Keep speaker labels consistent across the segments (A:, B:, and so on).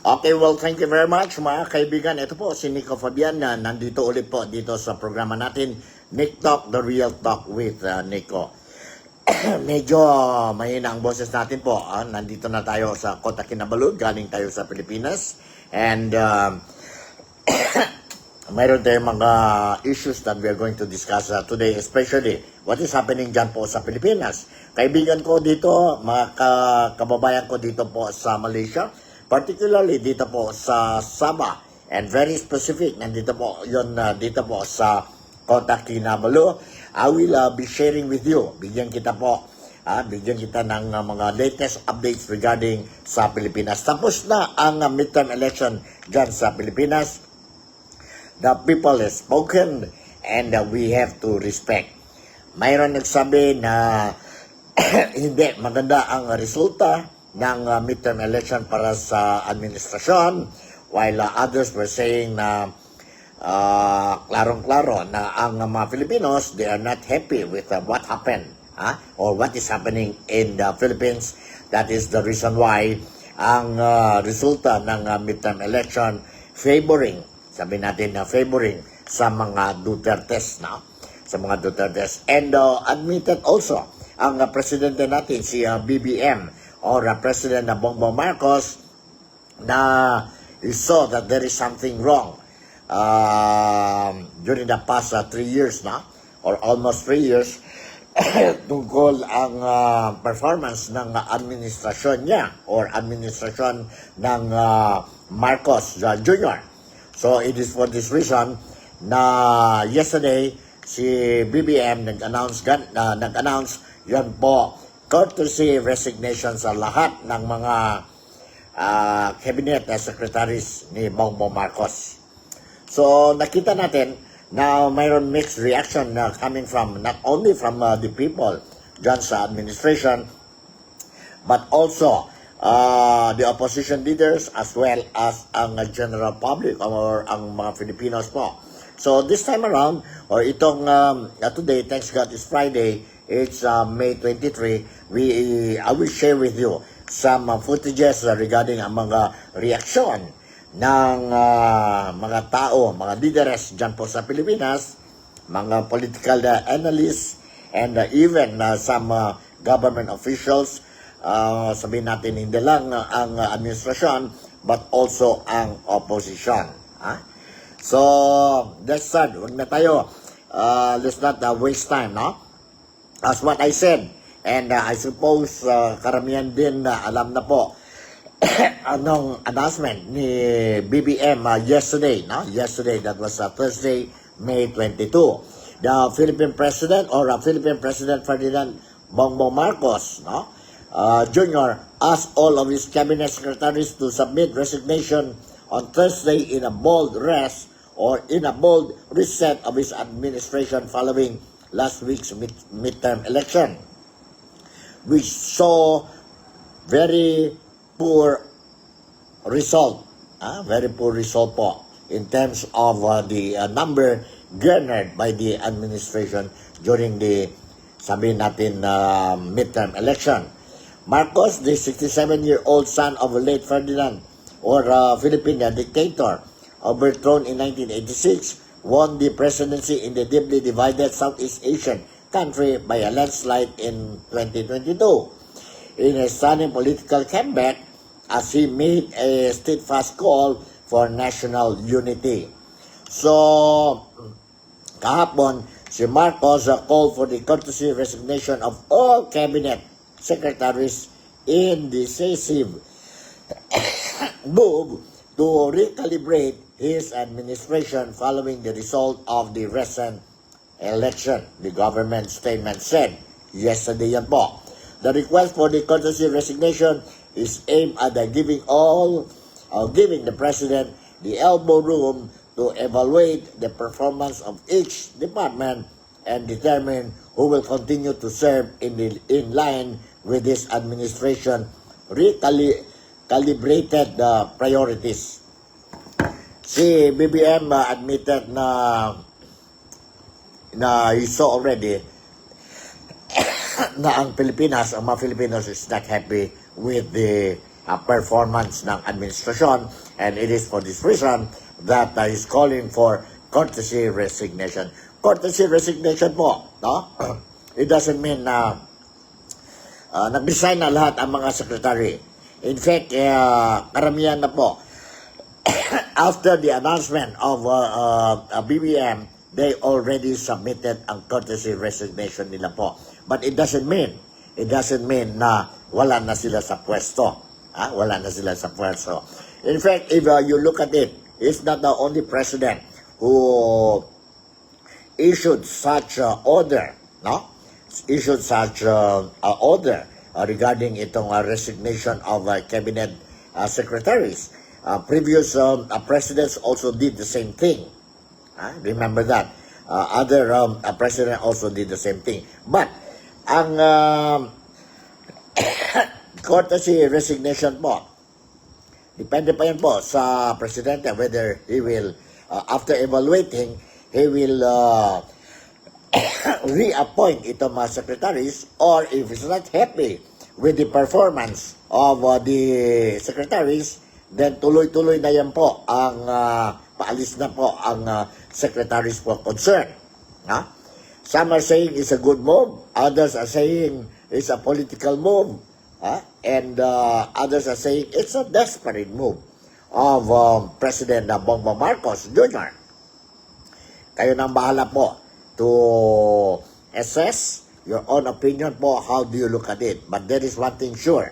A: Okay, well, thank you very much mga kaibigan. Ito po si Nico Fabian na nandito ulit po dito sa programa natin, Nick Talk, The Real Talk with Nico. Medyo mahina ang boses natin po. Nandito na tayo sa Kota Kinabalu, galing tayo sa Pilipinas. And mayroon tayong mga issues that we are going to discuss today, especially what is happening dyan po sa Pilipinas. Kaibigan ko dito, mga kababayan ko dito po sa Malaysia, particularly dito po sa Sabah, and very specific, nandito po yun dito po sa Kota Kinabalu. I will be sharing with you, bigyan kita ng mga latest updates regarding sa Pilipinas. Tapos na ang midterm election dyan sa Pilipinas. The people has spoken and we have to respect. Mayroon nagsabi na hindi maganda ang resulta ng midterm election para sa administrasyon, while others were saying na klarong-klaro na ang mga Filipinos, they are not happy with what happened or what is happening in the Philippines. That is the reason why ang resulta ng midterm election favoring, sabi natin na favoring sa mga Dutertes, sa mga Dutertes. And admitted also ang presidente natin, si BBM, or President Bongbong Marcos, na he saw that there is something wrong during the past 3 years or almost 3 years, tungkol ang performance ng administrasyon niya or administrasyon ng Marcos Jr. So it is for this reason na yesterday si BBM nag-announce yan po, courtesy resignation sa lahat ng mga cabinet secretaries ni Bongbong Marcos. So nakita natin na mayroon mixed reaction na coming from not only from the people dyan sa administration, but also the opposition leaders as well as ang general public or ang mga Filipinos po. So this time around, or itong today, thanks God it's Friday, it's May 23, I will share with you some footages regarding ang mga reaksyon ng mga tao, mga leaders dyan po sa Pilipinas, mga political analysts, and even some government officials. Sabihin natin, hindi lang ang administrasyon, but also ang opposition. So, let's start. Huwag na tayo. Let's not waste time, As what I said, and I suppose karamihan din alam na po anong announcement ni BBM yesterday, Yesterday, that was Thursday, May 22. The Philippine President or Philippine President Ferdinand Bongbong Marcos, Jr. asked all of his cabinet secretaries to submit resignation on Thursday in a bold rest or in a bold reset of his administration following last week's midterm election, which saw very poor result. Very poor result po in terms of the number garnered by the administration during the, sabihin natin, midterm election. Marcos, the 67-year-old son of late Ferdinand, or Philippine dictator, overthrown in 1986, won the presidency in the deeply divided Southeast Asian country by a landslide in 2022. In a stunning political comeback, as he made a steadfast call for national unity. So, kahapon, si Marcos called for the courtesy resignation of all cabinet secretaries in decisive move to recalibrate his administration following the result of the recent election. The government statement said yesterday yan po. The request for the courtesy resignation is aimed at giving the president the elbow room to evaluate the performance of each department and determine who will continue to serve in line with this administration recalibrated priorities. Si BBM admitted na he saw already na ang Pilipinas, ang mga Filipinos is not happy with the performance ng administrasyon, and it is for this reason that he's calling for courtesy resignation. Courtesy resignation po, no? It doesn't mean na nag-resign na lahat ang mga secretary. In fact, karamihan na po, after the announcement of BBM, they already submitted ang courtesy resignation nila po. But it doesn't mean na wala na sila sa pwesto. Wala na sila sa pwesto. In fact, if you look at it, it's not the only president who issued such order, no? Issued such order regarding itong resignation of cabinet secretaries. Previous presidents also did the same thing. Remember that. Other president also did the same thing. But ang courtesy resignation po, depende pa yan po sa presidente whether he will, after evaluating, he will reappoint itong mga secretaries, or if he's not happy with the performance of the secretaries, then tuloy-tuloy na yan po ang paalis na po ang secretaries po concerned. Some are saying it's a good move, others are saying it's a political move, and others are saying it's a desperate move of President Bongbong Marcos Jr. Kayo nang bahala po to assess your own opinion po, how do you look at it. But there is one thing sure,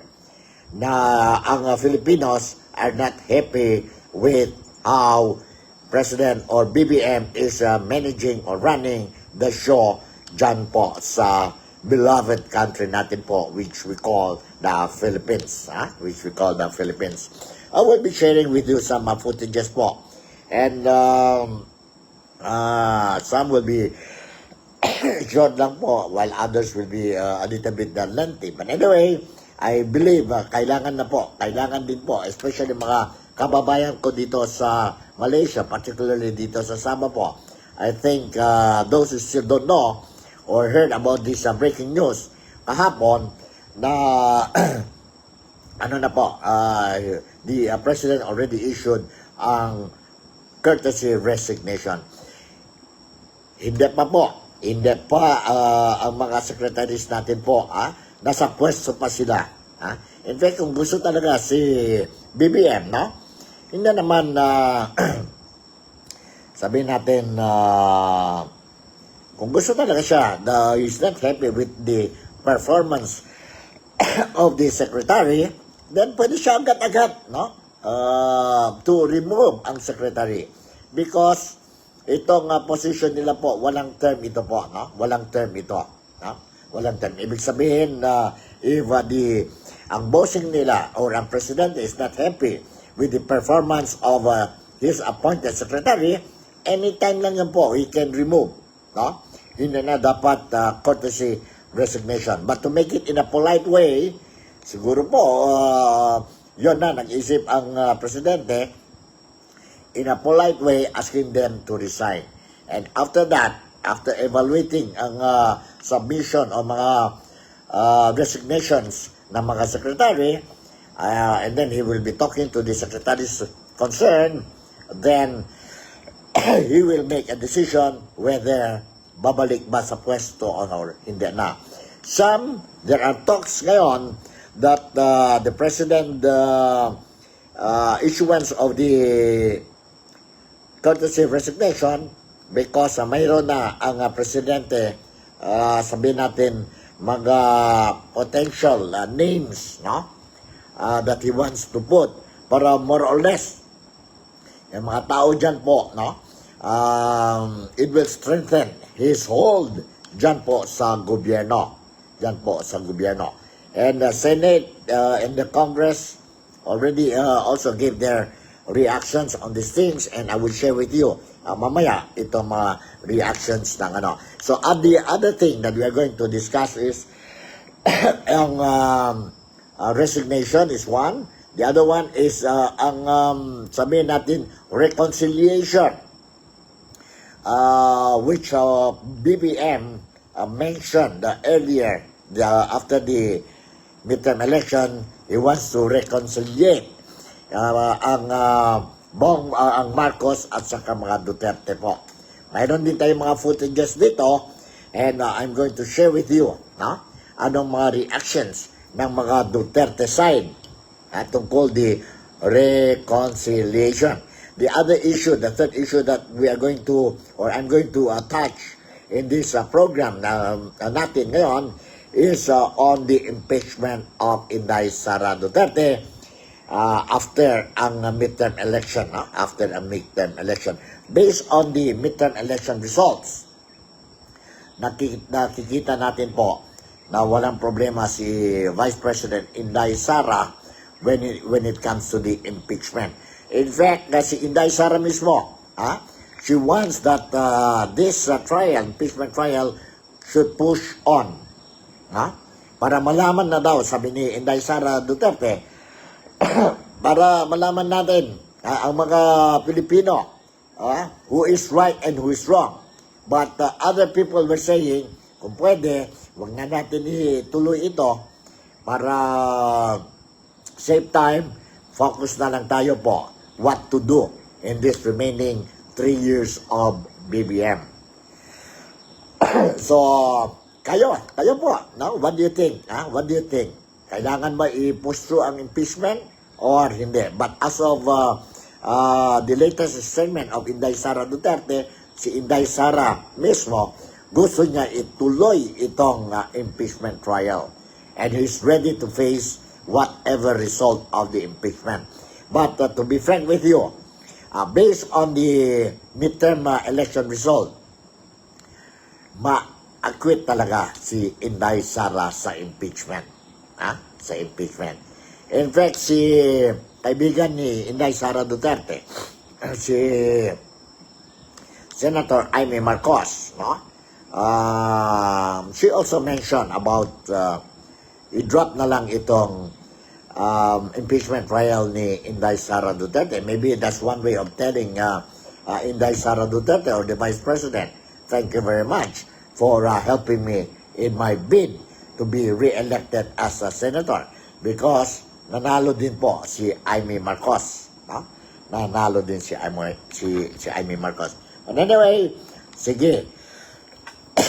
A: na ang Filipinos are not happy with how President or BBM is managing or running the show dyan po sa beloved country natin po, which we call the Philippines. Which we call the Philippines. I will be sharing with you some footages po. And some will be short lang po, while others will be a little bit lengthy. But anyway, I believe kailangan din po, especially mga kababayan ko dito sa Malaysia, particularly dito sa Sabah po. I think those who still don't know or heard about this breaking news kahapon na the president already issued ang courtesy resignation. Hindi pa ang mga secretaries natin po, nasa pwesto pa sila. In fact, kung gusto talaga si BBM, no? Hindi naman sabihin natin kung gusto talaga siya, he's not happy with the performance of the secretary, then pwede siya agad-agad, no? To remove ang secretary. Because itong position nila po, walang term ito po, no? Walang term ito, no? Walang term. Ibig sabihin na if ang bossing nila or ang president is not happy with the performance of his appointed secretary, anytime lang yan po, he can remove, no? Hindi na dapat courtesy resignation. But to make it in a polite way, siguro po, yun na, nag-isip ang presidente, in a polite way, asking them to resign. And after that, after evaluating ang submission o mga resignations ng mga secretary, and then he will be talking to the secretaries concerned, then he will make a decision whether babalik ba sa pwesto or hindi na. There are talks ngayon that the president issuance of the courtesy resignation, because mayroon na ang presidente, sabihin natin, mga potential names, no? That he wants to put para more or less yung mga tao dyan po, no? It will strengthen his hold dyan po sa gobyerno. And the Senate and the Congress already also gave their reactions on these things, and I will share with you mamaya itong mga reactions ng ano. So the other thing that we are going to discuss is ang resignation is one. The other one is ang sabihin natin reconciliation, which BBM mentioned earlier after the midterm election, he wants to reconciliate ang Marcos at saka mga Duterte po. Mayroon din tayong mga footages dito, and I'm going to share with you anong mga reactions ng mga Duterte side tungkol the reconciliation. The other issue, the third issue that we are going to, or I'm going to touch in this program natin ngayon is on the impeachment of Inday Sara Duterte after ang midterm election, based on the midterm election results. Nakikita natin po na walang problema si Vice President Inday Sara when it comes to the impeachment. In fact, si Inday Sara mismo, she wants that this impeachment trial should push on. Para malaman na daw, sabi ni Inday Sara Duterte, para malaman natin ang mga Pilipino who is right and who is wrong. But other people were saying, kung pwede, huwag na natin ituloy ito para save time, focus na lang tayo po what to do in this remaining 3 years of BBM. So, kayo po, what do you think? What do you think? Kailangan ba i-push through ang impeachment or hindi? But as of the latest statement of Inday Sara Duterte, si Inday Sara mismo, gusto niya ituloy itong impeachment trial. And he's ready to face whatever result of the impeachment. But to be frank with you, based on the midterm election result, ma-acquit talaga si Inday Sara sa impeachment. Sa impeachment. In fact, si kaibigan ni Inday Sara Duterte, si Senator Amy Marcos, she also mentioned about i-drop na lang itong impeachment trial ni Inday Sara Duterte. Maybe that's one way of telling Inday Sara Duterte or the Vice President, thank you very much for helping me in my bid to be re-elected as a senator, because nanalo din po si Amy Marcos. Nanalo din si Amy Marcos. But anyway, sige.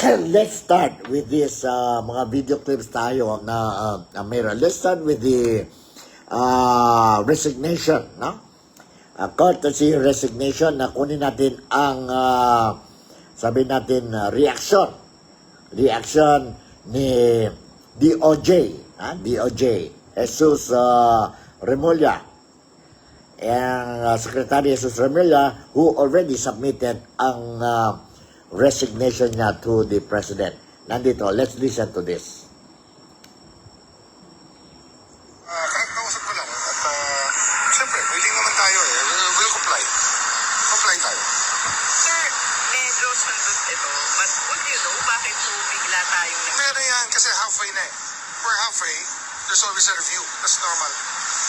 A: Let's start with this mga video clips tayo na meron. Let's start with the resignation, courtesy resignation na kunin natin ang sabi natin reaction ni DOJ, Jesus Remulla, ang Secretary Jesus Remulla, who already submitted ang resignation niya to the President. Nandito, let's listen to this.
B: Kausap ko lang at siyempre, willing naman tayo we'll comply. Comply tayo.
C: Sir, medyo sundot ito, but would you know bakit po bigla tayong
B: Meron yan kasi halfway na eh. We're halfway, there's always a review. That's normal.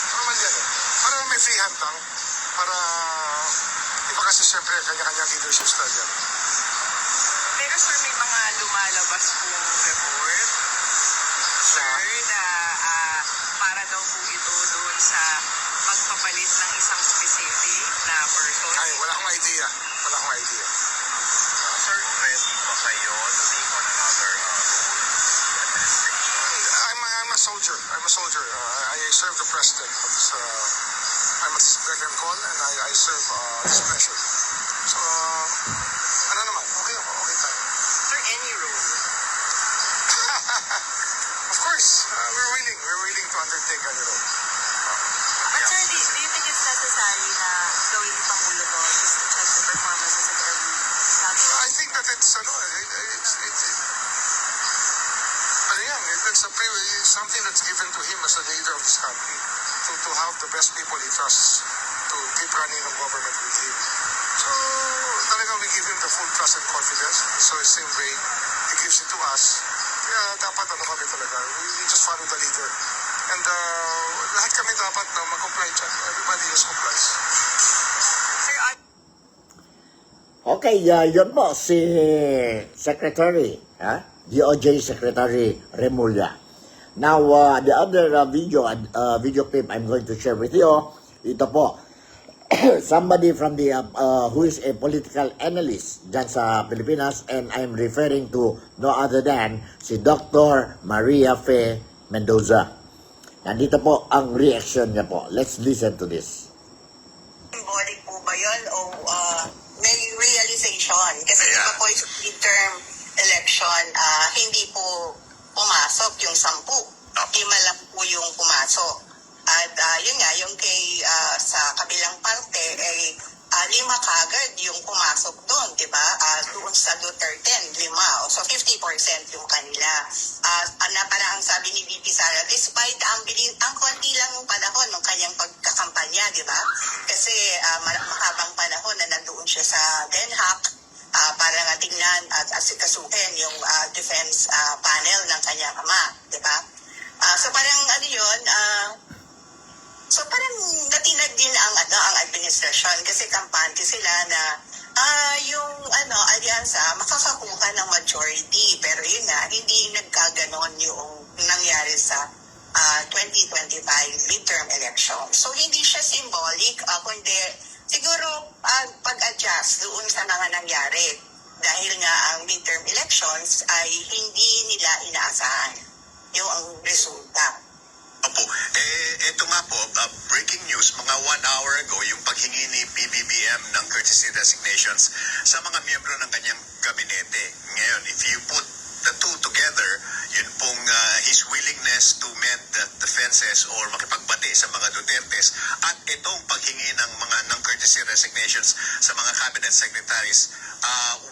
B: Normal yan eh. Para may free hand lang. Para, iba kasi siyempre, kanya-kanya leadership style yan.
C: Pero sir, may mga lumalabas pong report, sir, na para daw po ito doon sa pagpapalit ng isang specific na person.
B: Ay, wala akong idea. Wala akong idea.
C: Sir, ready ba kayo to take on another role in the administration?
B: I'm a soldier. I'm a soldier. I serve the president. I'm a veteran call and I serve special. So, ano naman? Okay ako. Okay tayo.
C: Sir, any role?
B: Of course, we're willing to undertake any role.
C: But sir, do you think it's necessary na gawin ni Pangulo to just to check the performances of every level?
B: I think that it's something that's given to him as a leader of this country to have the best people he trusts to keep running the government with him. So, talagang we give him the full trust and confidence. So, the same way, he gives it to us. Kaya dapat kami talaga. We just follow the leader. And lahat kami dapat na mag-comply dyan. Everybody just complies.
C: Sir,
A: Okay, yun po si Secretary, DOJ Secretary Remulla. Now, the other video clip I'm going to share with you, ito po, somebody from the, who is a political analyst dyan sa Pilipinas, and I'm referring to no other than si Dr. Maria Fe Mendoza. Nandito po ang reaction niya po. Let's listen to this.
D: Symbolic po ba yun o may realization? Kasi iba po yung midterm election, hindi po pumasok yung 10. 5 lang po yung pumasok. At yun nga, yung kay sa kabilang parte, 5 kagad yung pumasok doon, di ba? Doon sa Duterte, 5. So 50% yung kanila. Na parang ang sabi ni VP Sara, despite ang konti lang yung panahon ng kanyang pagkakampanya, di ba? Kasi mahabang panahon na nandoon siya sa Den Haag para nga tingnan at asikasuhin yung defense panel ng kanyang ama, di ba? So parang ano yun, so parang natinag din ang administrasyon kasi kampante sila na yung alyansa makakakuha ng majority, pero yun nga, hindi nagkaganon yung nangyari sa 2025 midterm election. So hindi siya symbolic, kundi siguro pag-adjust doon sa mga nangyari dahil nga ang midterm elections ay hindi nila inaasahan yung ang resulta.
E: Opo. Ito nga po, breaking news, mga 1 hour ago, yung paghingi ni PBBM ng courtesy resignations sa mga miyembro ng kanyang kabinete. Ngayon, if you put the two together, yun pong his willingness to mend the defenses or makipagbati sa mga Dutertes at itong paghingi ng courtesy resignations sa mga cabinet secretaries,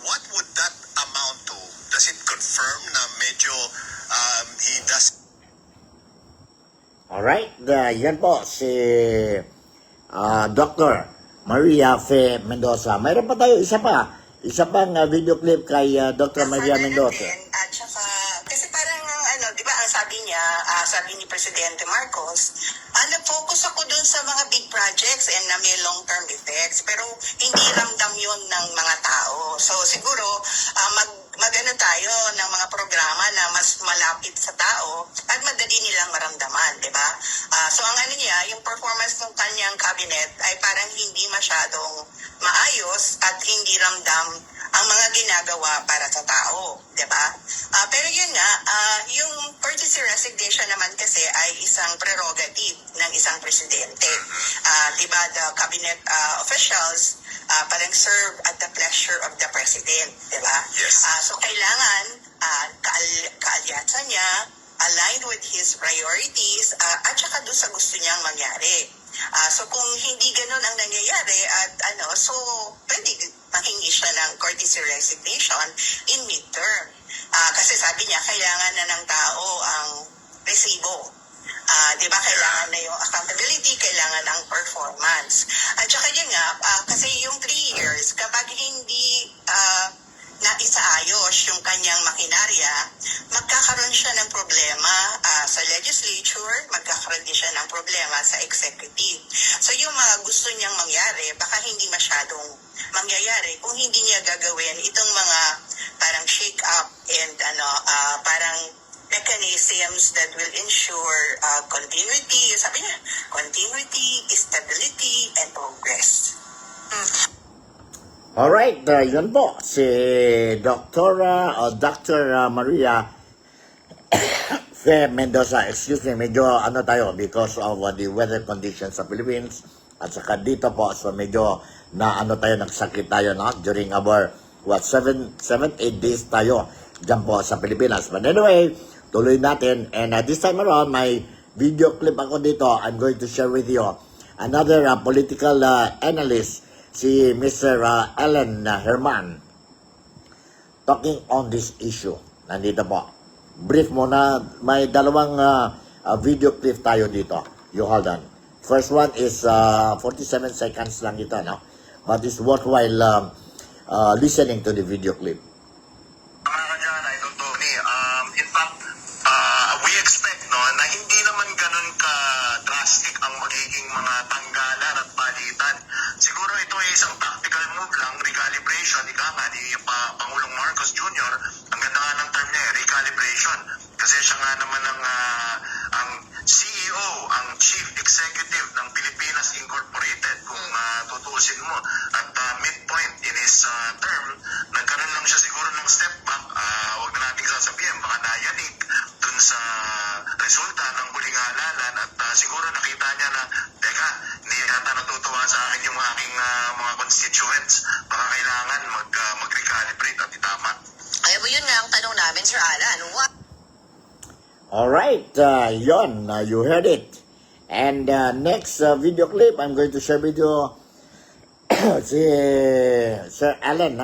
E: what would that amount to? Does it confirm na medyo he does...
A: Alright, yan po si Dr. Maria Fe Mendoza. Mayroon pa tayo isa pang video clip kay Dr. Maria Mendoza.
D: At saka, kasi parang di ba ang sabi niya, sabi ni Presidente Marcos, nag-focus ako dun sa mga big projects and na may long-term effects, pero hindi ramdam yun ng mga tao. So siguro, mag-ano tayo ng mga programa na mas malapit sa tao at madali nilang maramdaman, di ba? So ang niya, yung performance ng kanyang cabinet ay parang hindi masyadong maayos at hindi ramdam ang mga ginagawa para sa tao, di ba? Pero yun nga, yung courtesy resignation naman kasi ay isang prerogative ng isang presidente. Di ba, the cabinet officials parang serve at the pleasure of the president, di ba?
E: Yes.
D: So kailangan kaalyansa niya, aligned with his priorities, at saka doon sa gusto niyang mangyari. So kung hindi ganun ang nangyayari at so pwede mahingi siya ng courtesy resignation in midterm. Kasi sabi niya, kailangan na ng tao ang resibo. Di ba, kailangan na yung accountability, kailangan ng performance. At saka yun nga, kasi yung 3 years, kapag hindi na isaayos yung kanyang makinarya, magkakaroon siya ng problema sa legislature, magkakaroon din siya ng problema sa executive. So yung mga gusto niyang mangyari, baka hindi masyadong mangyayari kung hindi niya gagawin itong mga parang shake-up and parang mechanisms that will ensure continuity, sabi niya, continuity, stability, and progress.
A: Alright, yun po, si Dr. Maria Fe Mendoza. Excuse me, medyo tayo because of the weather conditions sa Philippines. At saka dito po, so medyo tayo, nagsakit tayo, no? During our, 7-8 days tayo dyan po sa Pilipinas. But anyway, tuloy natin. And this time around, may video clip ako dito. I'm going to share with you another political analyst, si Mr. Alan Herman, talking on this issue. Nandito po. Brief muna. May dalawang video clip tayo dito. You hold on. First one is 47 seconds lang ito, no? But it's worthwhile listening to the video clip.
E: Mga kadyan, Idol Tony, in fact, we expect na hindi naman ganun ka-drastic ang magiging mga tanggalan at palitan. Siguro ito ay isang tactical move lang, recalibration, ika nga ni Pangulong Marcos Jr., ang ganda nga ng term niya, recalibration. Kasi siya nga naman ang chief executive ng Pilipinas Incorporated kung tutuusin mo. At midpoint in his term, nagkaroon lang siya siguro ng step back. Huwag na natin sasabihin, baka nayanig dun sa resulta ng huling halalan at siguro nakita niya na, teka, hindi yata natutuwa sa akin yung aking mga constituents. Baka kailangan mag-recalibrate at itama.
D: Ay, yun nga ang tanong namin, Sir Alan.
A: Alright, you heard it. And next video clip, I'm going to share with you si Sir Alan,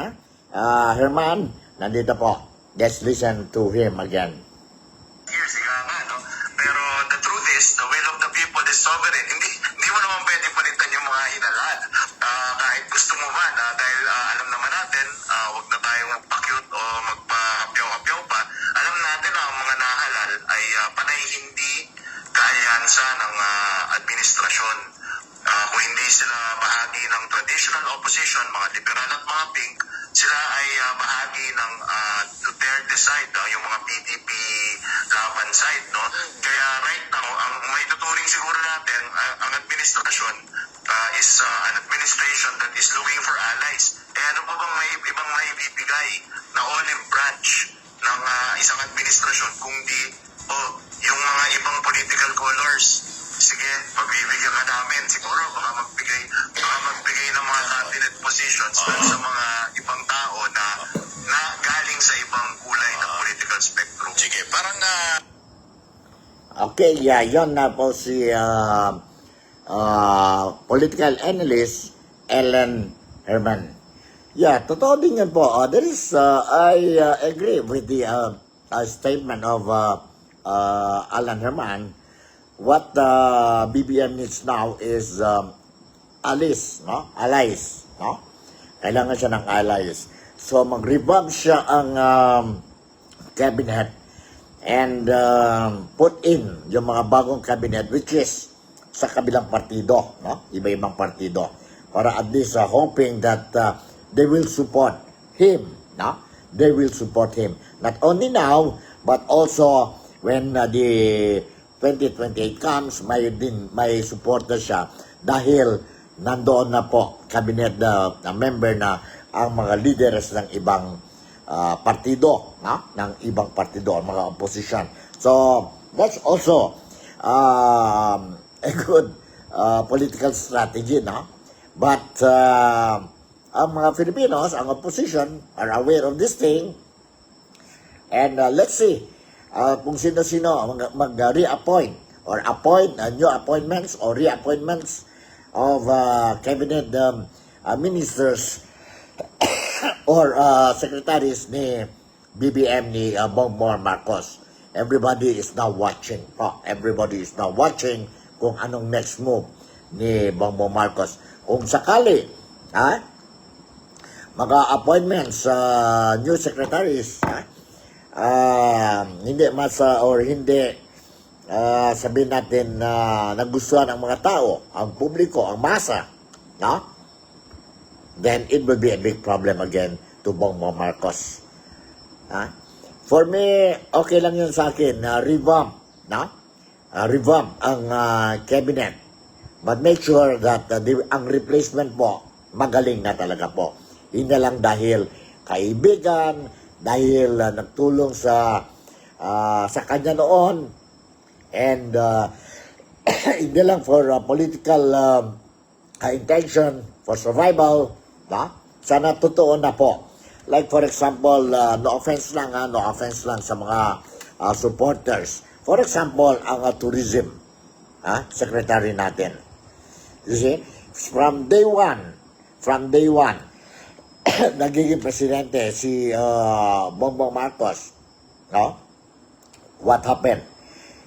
A: Herman, nandito po. Let's listen to him again.
E: Years, ika nga, no? Pero the truth is, the will of the people is sovereign. Hindi mo naman pwede palitan yung mga hinalad. Kahit gusto mo man, dahil alam naman natin, wag na tayong magpakyut o magpa-hapyaw-hapyaw pa. Alam natin na ang mga nahalal ay panay hindi kaalyansa ng administrasyon. Kung hindi sila bahagi ng traditional opposition, mga liberal at mga pink, sila ay bahagi ng Duterte side, yung mga PDP laban side, no? Kaya right now, ang may tuturing siguro natin, ang administrasyon is an administration that is looking for allies. Ano pa bang may ibang maibibigay na olive branch ng isang administrasyon kung di yung mga ibang political colors? Sige, pagbibigyan ka namin. Siguro baka magbigay ng mga cabinet positions sa mga ibang tao na galing sa ibang kulay ng political spectrum. Sige, parang
A: Okay, yun na po si political analyst Ellen Herman. Yeah, totoo din yan po. There is, I agree with the statement of Alan Herman. What the BBM needs now is allies, no? Allies, no? Kailangan siya ng allies. So, mag-revamp siya ang cabinet and put in yung mga bagong cabinet which is sa kabilang partido, no? Iba-ibang partido. Para at least hoping that they will support him, no? They will support him. Not only now, but also when the 2028 comes, may supporter siya dahil nandoon na po cabinet member na ang mga leaders ng ibang partido, no? Ng ibang partido, mga opposition. So, that's also a good political strategy, no? But ang mga Filipinos, ang opposition, are aware of this thing. And let's see kung sino-sino mag-reappoint or appoint new appointments or reappointments of cabinet ministers or secretaries ni BBM ni Bongbong Marcos. Everybody is now watching. Everybody is now watching kung anong next move ni Bongbong Marcos. Kung sakali, mga-appointments new secretaries, hindi sabihin natin na nagustuhan ang mga tao, ang publiko, ang masa, no? Then it will be a big problem again to Bongbong Marcos. For me, okay lang yun sa akin na revamp, no? Revamp ang cabinet. But make sure that ang replacement po, magaling na talaga po. Hindi lang dahil kaibigan, dahil nagtulong sa kanya noon, and hindi lang for political intention, for survival, sana totoo na po. Like for example, no offense lang sa mga supporters. For example, ang tourism secretary natin. You see, from day one, nagiging presidente si Bongbong Marcos, no? What happened?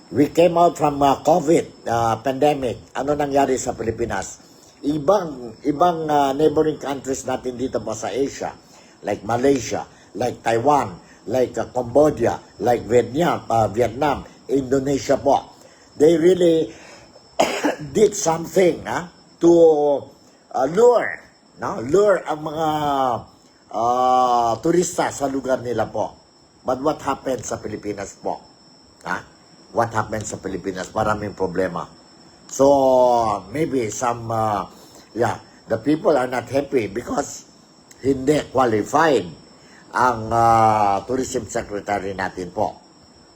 A: We came out from COVID pandemic. Ano nangyari sa Pilipinas? Ibang neighboring countries natin dito po sa Asia, like Malaysia, like Taiwan, like Cambodia, like Vietnam, Indonesia po. They really did something to lure ang mga turista sa lugar nila po. But what happened sa Pilipinas po? What happened sa Pilipinas? Maraming problema. So maybe the people are not happy because hindi qualified ang tourism secretary natin po.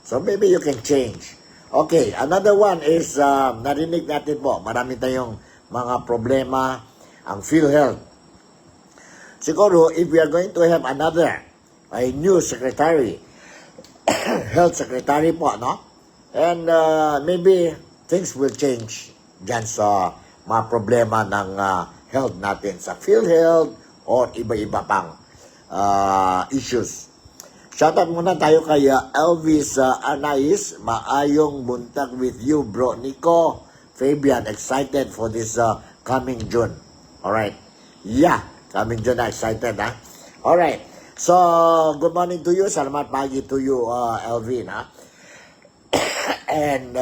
A: So maybe you can change. Okay, another one is narinig natin po, marami tayong mga problema ang PhilHealth. Siguro if we are going to have a new secretary, health secretary po, no? And maybe things will change dyan sa mga problema ng health natin sa PhilHealth or iba-iba pang issues. Shoutout muna tayo kay Elvis Anais. Maayong buntag with you, bro. Nico, Fabian, excited for this coming June. Alright. Yeah, coming June na excited, ha? Alright. So, good morning to you. Salamat pagi to you, Elvin, ha? And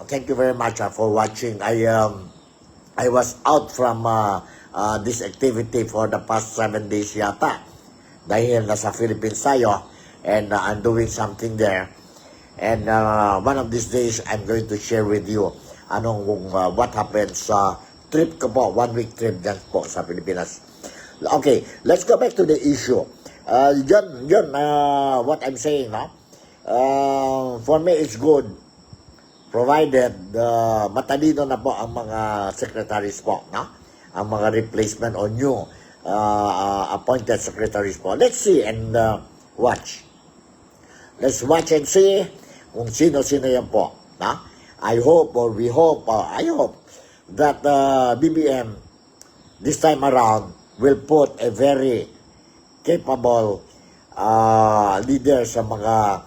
A: thank you very much for watching. I was out from this activity for the past 7 days yata. Dahil nasa Philippines tayo. And I'm doing something there. And one of these days, I'm going to share with you what happened sa trip ko po, 1 week trip dyan po sa Pilipinas. Okay, let's go back to the issue. What I'm saying, no? For me, it's good, provided matalino na po ang mga secretaries po, no? Ang mga replacement or new appointed secretaries po. Let's see and watch. Let's watch and see kung sino-sino yan po. Na? I hope that BBM this time around will put a very capable leader sa mga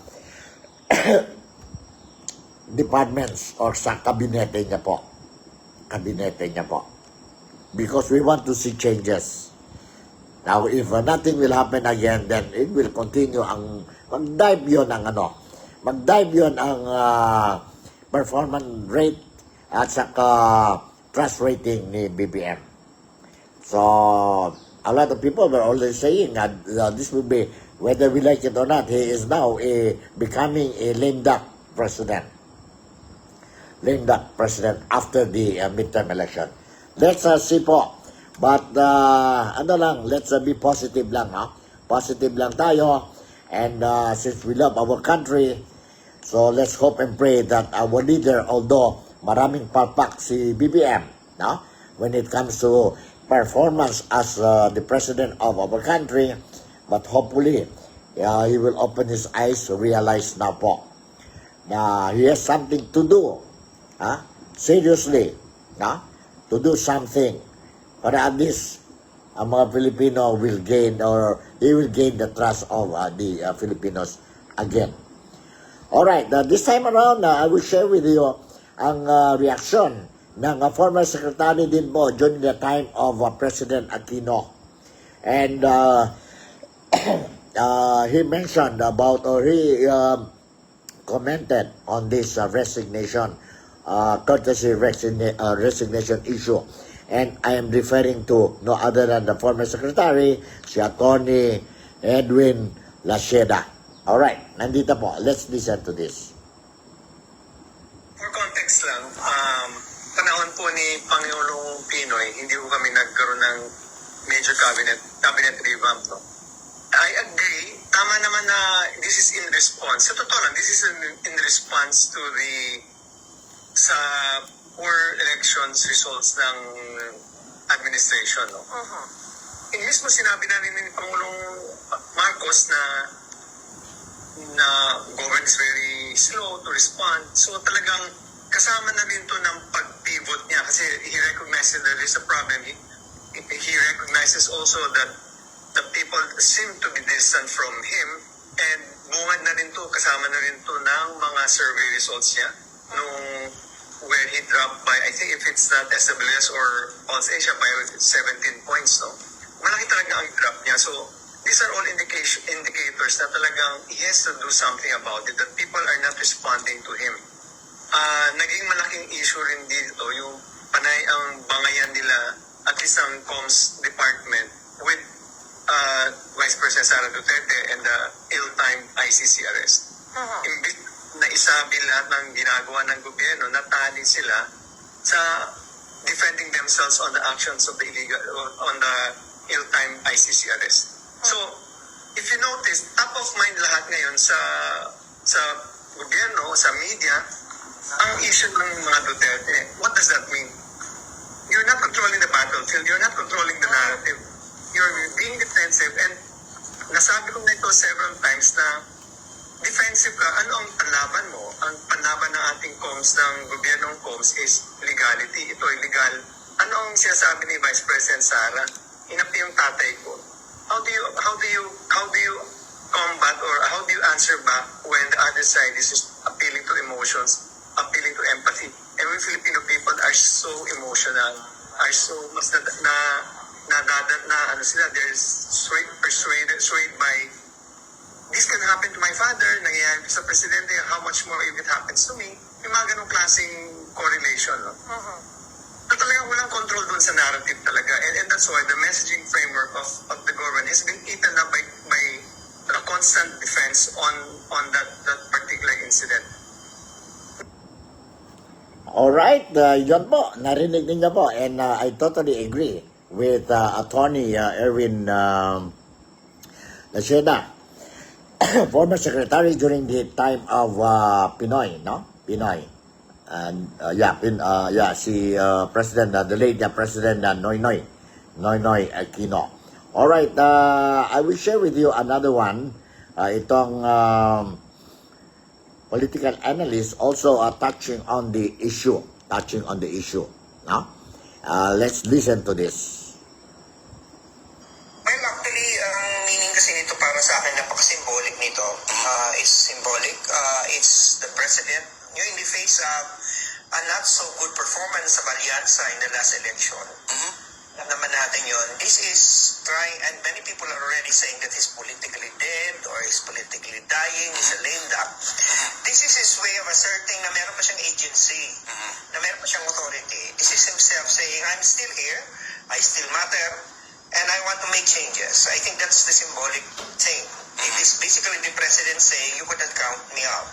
A: departments or sa kabinete niya po. Because we want to see changes. Now, if nothing will happen again, then it will continue mag-dive yun ang performance rate at saka trust rating ni BBM. So, a lot of people were already saying that this will be, whether we like it or not, he is now becoming a lame duck president. Lame duck president after the midterm election. Let's see po. But, let's be positive lang, no? Positive lang tayo. And since we love our country, so let's hope and pray that our leader, although maraming palpak si BBM, no? When it comes to performance as the president of our country, but hopefully, he will open his eyes to realize na po na he has something to do, seriously, to do something para at least ang mga Filipino will gain or they will gain the trust of the Filipinos again. Alright, this time around, I will share with you ang reaction ng former secretary din po during the time of President Aquino. And he mentioned about, or he commented on this resignation, courtesy resignation issue. And I am referring to no other than the former secretary, si Atty. Edwin Lasheda. Alright, nandito po. Let's listen to this.
E: For context lang, panahon po ni Pangulong Pinoy, hindi po kami nagkaroon ng major cabinet revamp. No? I agree. Tama naman na this is in response. Sa totoo lang, this is in response to sa poor elections results ng administration. No? Mismo sinabi na rin ni Pangulong Marcos na government is very slow to respond. So talagang kasama na rin to ng pag-pivot niya kasi he recognizes that there is a problem. He recognizes also that the people seem to be distant from him and bungad na rin to, kasama na rin to ng mga survey results niya nung where he dropped by, I think if it's not SWS or Pulse Asia, by 17 points, no? Malaki talaga ang drop niya. So, these are all indicators na talagang he has to do something about it, that people are not responding to him. Naging malaking issue rin dito yung panay ang bangayan nila, at least ang comms department, with Vice President Sara Duterte and the ill-timed ICC arrest. Imbit na isabi lahat ng ginagawa ng gobyerno, natali sila sa defending themselves on the actions of the illegal, on the ill-timed ICC arrest. So, if you notice, top of mind lahat ngayon sa gobyerno, sa media, ang issue ng mga Duterte. What does that mean? You're not controlling the battlefield. You're not controlling the narrative. You're being defensive. And nasabi ko na ito several times na defensive ka. Ano ang panlaban mo? Ang panlaban ng ating comms, ng gobyernong comms is legality. Ito illegal. Ano ang sinasabi ni Vice President Sara? Inapi yung tatay ko. How do you combat or how do you answer back when the other side is just appealing to emotions, appealing to empathy? And we Filipino people are so emotional, are so mas they're swayed by this can happen to my father, nangyayari sa presidente, how much more if it happens to me? Yung mga ganong klaseng correlation. No? So, talagang walang control dun sa narrative talaga. And that's why the messaging framework of the government has been eaten up by a constant defense on that particular incident.
A: Alright, yun po, narinig ninyo po, and I totally agree with Attorney Erwin Laceda, former secretary during the time of Pinoy, no? Pinoy. And si President, the late President Noynoy Aquino. Alright, I will share with you another one. Itong political analyst also touching on the issue. No? Let's listen to this.
F: Well, actually, ang meaning kasi nito para sa akin, napaka-symbolic nito. It's symbolic. It's the president. In the face of a not so good performance of Alianza in the last election. Alam naman natin yun. This is trying, and many people are already saying that he's politically dead or he's politically dying, he's a lame duck. This is his way of asserting na meron pa siyang agency, na meron pa siyang authority. This is himself saying, I'm still here, I still matter, and I want to make changes. I think that's the symbolic thing. It is basically the president saying, you could not count me out.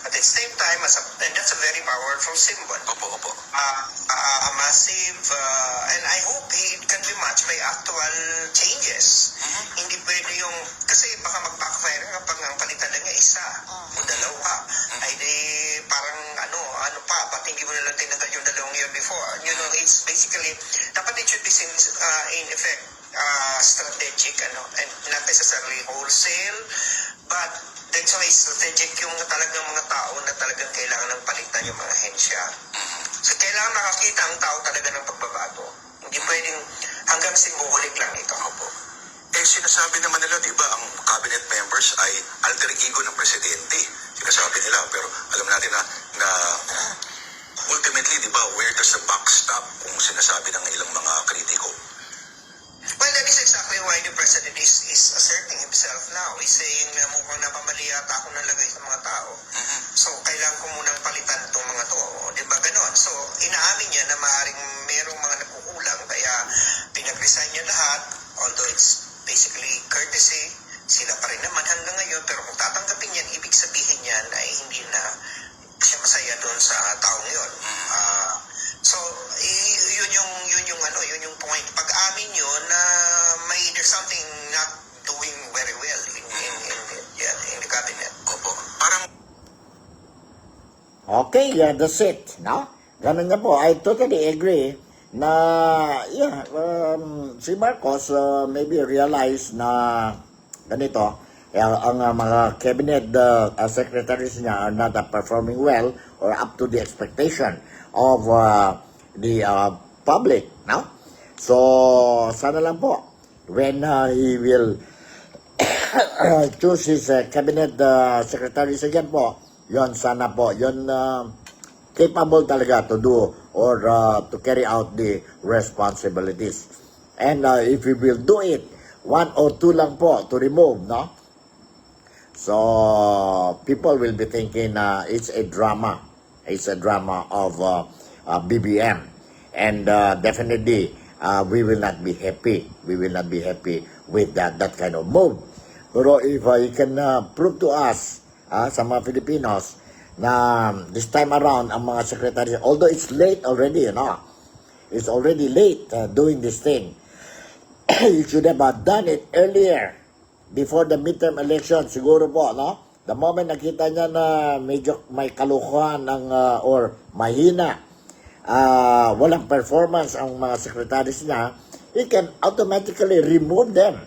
F: At the same time, and that's a very powerful symbol. A massive, and I hope it can be matched by actual changes. Hindi pwede yung, kasi baka mag-backfire kapag ang palitan lang niya isa o dalawa. Ay di, parang ano pa, ba't hindi mo nalang tinanggal yung dalawang year before? You know, it's basically, dapat it should be in effect, strategic, and not necessarily wholesale, but that's why strategic yung talagang mga tao na talagang kailangan ng palitan yung mga hensya. So, kailangan makakita ang tao talaga ng pagbabago. Hindi pwedeng hanggang symbolic lang ito.
E: Sinasabi naman nila, di ba, ang cabinet members ay alter ego ng presidente. Sinasabi nila, pero alam natin na ultimately, di ba, where does the buck stop kung sinasabi ng ilang mga kritiko?
F: Well, that is exactly why the president is asserting himself now. He's saying na mukhang napamali yata ako nalagay sa mga tao. So, kailangan ko munang palitan itong mga to. Di ba ganon? So, inaamin niya na maaaring merong mga nagkukulang. Kaya, pinag-resign niya lahat. Although it's basically courtesy, sila pa rin naman hanggang ngayon. Pero kung tatanggapin yan, ibig sabihin niyan ay hindi na siya masaya doon sa taong yun. So, yun yung point. Pag-amin yun na there's something not doing very well in the cabinet. Opo. Parang
A: Okay, that's it, no? Ganun nga po, I totally agree na, si Marcos maybe realize na ganito, ang mga cabinet secretaries niya are not performing well or up to the expectation of the public, no? So, sana lang po, when he will choose his cabinet secretaries again po, yon sana po, yon capable talaga to do or to carry out the responsibilities. And if we will do it, 1 or 2 lang po to remove, no? So, people will be thinking it's a drama. It's a drama of BBM. And definitely, we will not be happy. We will not be happy with that kind of move. Pero if you can prove to us, sa mga Filipinos, na this time around ang mga secretary, although it's late already, it's already late doing this thing. You should have done it earlier before the midterm election, siguro po, The moment nakita niya na medyo may kalukuhan or mahina, walang performance ang mga secretaries niya, he can automatically remove them,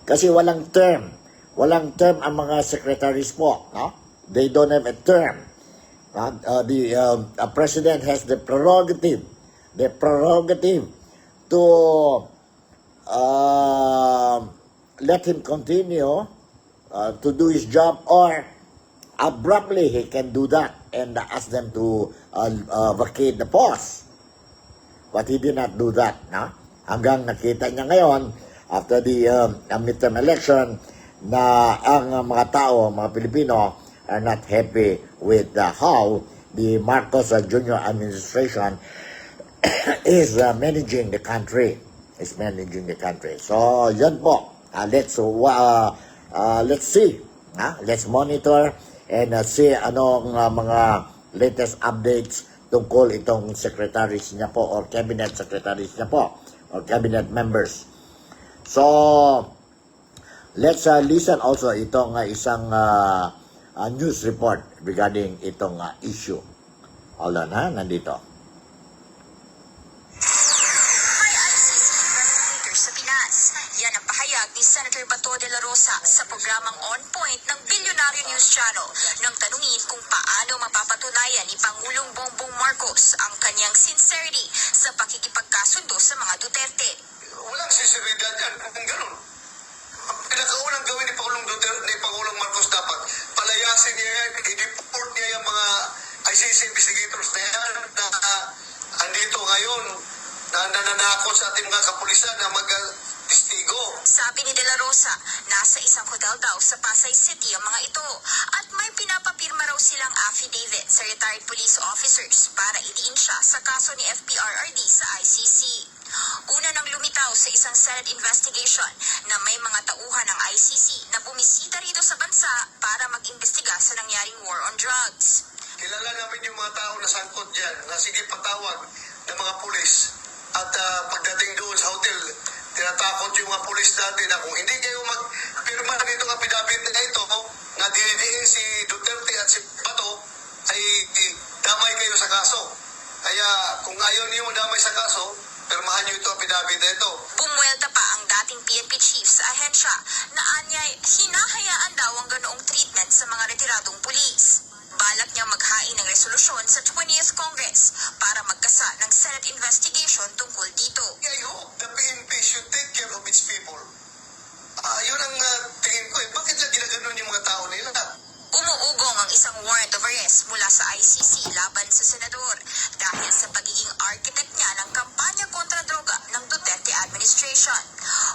A: Kasi walang term. Walang term ang mga secretaries po, They don't have a term. The president has the prerogative to let him continue to do his job, or abruptly he can do that and ask them to vacate the post. But he did not do that. Hanggang nakita niya ngayon, after the midterm election, na ang mga tao, mga Pilipino, are not happy with how the Marcos Jr. administration is managing the country. So, yan po. Let's see. Let's monitor and see anong mga latest updates tungkol itong secretaries niya po or cabinet secretaries niya po or cabinet members. So, let's listen also itong isang news report regarding itong issue. Hold on, nandito.
G: May ICC investigators sa Pinas. Yan ang pahayag ni Senator Bato de la Rosa sa programang On Point ng Bilyonaryo News Channel nang tanungin kung paano mapapatunayan ni Pangulong Bongbong Marcos ang kanyang sincerity sa pakikipagkasundo sa mga Duterte.
B: Walang sinseridad yan kung ganun. Ang pinakaunang gawin ni Pangulong Duterte, ni Pangulong Marcos dapat, palayasin niya yan, i-deport niya yung mga ICC investigators na yan na andito ngayon, na nananakot sa ating mga kapulisan na mag-testigo.
G: Sabi ni De La Rosa, nasa isang hotel daw sa Pasay City ang mga ito at may pinapapirma raw silang affidavit sa retired police officers para idiin siya sa kaso ni FPRRD sa ICC. Una nang lumitaw sa isang Senate investigation na may mga tauhan ng ICC na bumisita rito sa bansa para mag-imbestiga sa nangyaring war on drugs.
B: Kilala namin yung mga tao na sangkot dyan, na sige patawag ng mga pulis. At pagdating doon sa hotel, tinatakot yung mga pulis dati na kung hindi kayo magpirma nito ng affidavit na ito, na dinidiin si Duterte at si Bato, ay damay kayo sa kaso. Kaya kung ayaw niyo damay sa kaso, pirmahan niyo ito affidavit na ito.
G: Bumuelta pa ang dating PNP chief sa ahensya na anyay hinahayaan daw ang ganoong treatment sa mga retiradong pulis. Balak niya maghain ng resolusyon sa 20th Congress para magkasa ng Senate investigation tungkol dito.
B: I hope the PNP should take care of its people. Yun ang tingin ko. Bakit na ginaganon yung mga tao nila?
G: Umuugong ang isang warrant of arrest mula sa ICC laban sa senador dahil sa pagiging architect niya ng kampanya kontra droga ng Duterte administration.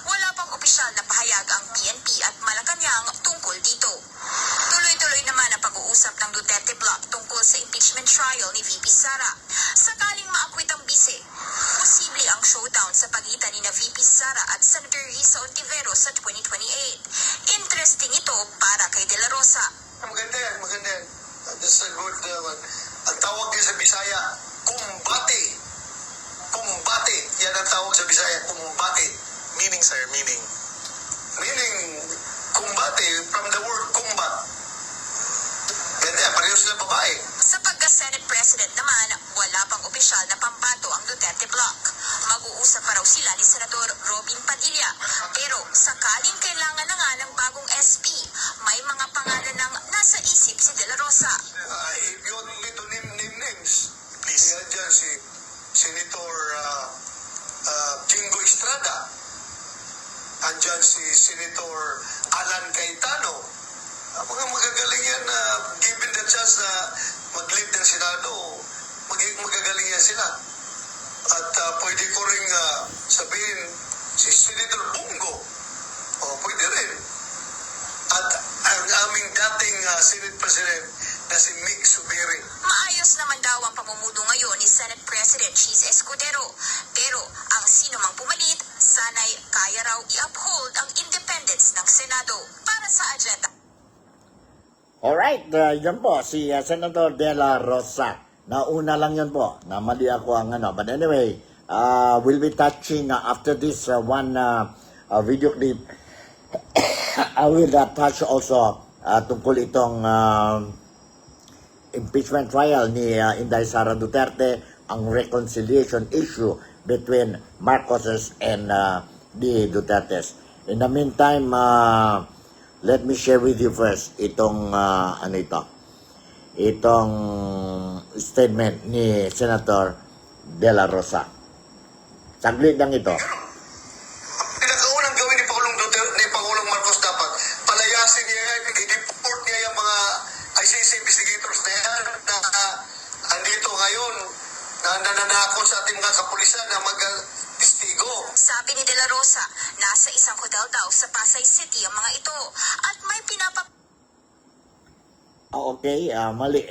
G: Wala pang opisyal na pahayag ang PNP at Malacanang tungkol dito. Tuloy-tuloy naman ang pag-uusap ng Duterte Bloc tungkol sa impeachment trial ni VP Sara. Sakaling maakwit ang bise, posible ang showdown sa pagitan ni na VP Sara at Senator Risa Ontiveros sa 2028. Interesting ito para kay De La Rosa.
B: Maganda yan, maganda yan. That's a good one. Ang tawag din sa Bisaya, kumbate. Kumbate. Yan ang tawag sa Bisaya, kumbate.
E: Meaning, sir, meaning.
B: Meaning, kumbate, from the word kumbat. Ganda, pareho sila babae.
G: Sa pagka-Senate President naman, wala pang opisyal na pambato ang Duterte Bloc. Mag-uusap pa raw sila ni Senador Robin Padilla. Pero sakaling kailangan na nga ng bagong SP, may mga pangalan ng nasa isip si De La Rosa.
B: If you want me to name names,
E: Please.
B: yan dyan si Senator Jingo Estrada. Andyan si Senator Alan Cayetano. Mga magagaling yan na given the chance na mag-lead ng Senado, magagaling yan sila. At pwede ko rin sabihin si Senator Bungo. Pwede rin. At ang aming dating Senate President na si Mick Subiri.
G: Maayos naman daw ang pamumuno ngayon ni Senate President Cheese Escudero. Pero ang sino mang pumalit, sana'y kaya raw i-uphold ang independence ng Senado. Para sa agenda.
A: Alright, yan po, si Senator De La Rosa. Nauna lang yan po, na mali ako ang ano. But anyway, we'll be touching after this one video clip. I will touch also tungkol itong impeachment trial ni Inday Sara Duterte, ang reconciliation issue between Marcoses and the Dutertes. In the meantime, let me share with you first itong itong statement ni Senator De La Rosa. Saglit lang ito.
B: Pinakaunang gawin ni Pangulong Duterte, ni Pangulong Marcos dapat palayasin niya, i-deport niya yung mga ICC investigators na yan na andito ngayon na nananakot sa ating mga kapulisan na mag-testigo.
G: Sabi ni De La Rosa, nasa isang hotel daw sa Pasay City ang mga ito at may
A: Okay, mali.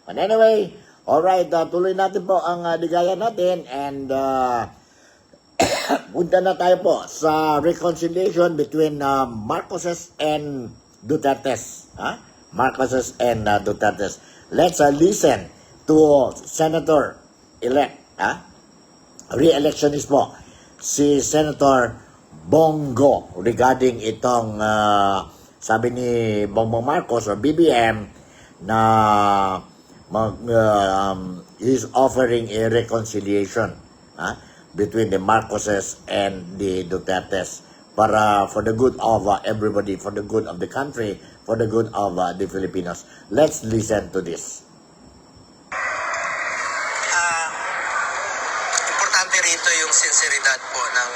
A: But anyway, alright, tuloy natin po ang ligaya natin and punta na tayo po sa reconciliation between Marcoses and Dutertes. Marcoses and Dutertes. Let's listen to Senator-elect, re-electionist po, si Senator Bongo regarding itong sabi ni Bongbong Marcos or BBM na he's offering a reconciliation between the Marcoses and the Dutertes para for the good of everybody, for the good of the country, for the good of the Filipinos. Let's listen to this.
F: Importante rito yung sinseridad po ng